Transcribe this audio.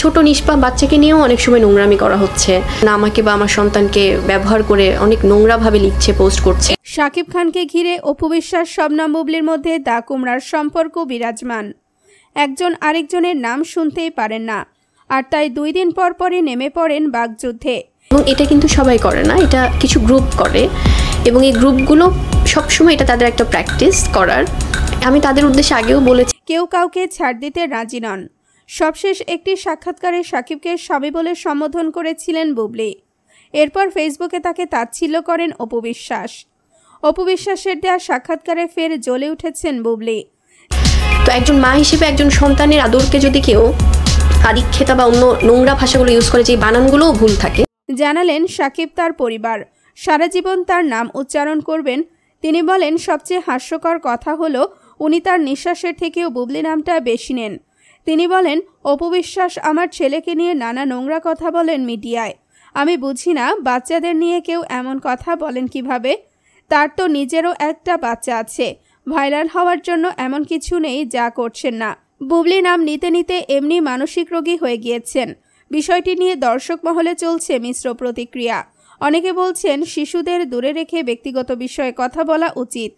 ছোট নিষ্পাপ বাচ্চাকে নিয়েও অনেক সময় নোংরামি করা হচ্ছে, না আমাকে বা আমার সন্তানকে ব্যবহার করে অনেক নোংরাভাবে লিখছে, পোস্ট করছে। শাকিব খানকে ঘিরে অপু বিশ্বাস শবনম বুবলির মধ্যে দা কুমড়ার সম্পর্ক বিরাজমান। একজন আরেকজনের নাম শুনতেই পারেন না, আর তাই 2 দিন পর পরই নেমে পড়েন বাগযুদ্ধে। এবং এটা কিন্তু সবাই করে না, এটা কিছু গ্রুপ করে, এবং এই গ্রুপগুলো সবসময় এটা তাদের একটা প্র্যাকটিস করার। আমি তাদের উদ্দেশ্যে আগেও বলেছি, কেউ কাউকে ছাড় দিতে রাজি নন। সবশেষ একটি সাক্ষাৎকারে শাকিবকে স্বামী বলে সম্বোধন করেছিলেন বুবলি। এরপর ফেসবুকে তাকে তাচ্ছিল্য করেন অপু বিশ্বাস। অপু বিশ্বাসের দেওয়া সাক্ষাৎকারে ফের জ্বলে উঠেছেন বুবলি। তো একজন মা হিসেবে একজন সন্তানের আদরকে যদি কেউ আদিক্ষেতা বা অন্য নোংরা ভাষাগুলো ইউজ করে, যে বানানগুলোও ভুল থাকে। জানালেন শাকিব তার পরিবার সারা জীবন তার নাম উচ্চারণ করবেন। তিনি বলেন, সবচেয়ে হাস্যকর কথা হলো উনি তার নিঃশ্বাসের থেকেও বুবলি নামটা বেশি নেন। তিনি বলেন, অপু বিশ্বাস আমার ছেলেকে নিয়ে নানা নোংরা কথা বলেন মিডিয়ায়। আমি বুঝি না বাচ্চাদের নিয়ে কেউ এমন কথা বলেন কিভাবে। তার তো নিজেরও একটা বাচ্চা আছে, ভাইরাল হওয়ার জন্য এমন কিছু নেই যা করছেন না। বুবলি নাম নিতে নিতে এমনি মানসিক রোগী হয়ে গিয়েছেন। বিষয়টি নিয়ে দর্শক মহলে চলছে মিশ্র প্রতিক্রিয়া। অনেকে বলছেন শিশুদের দূরে রেখে ব্যক্তিগত বিষয়ে কথা বলা উচিত।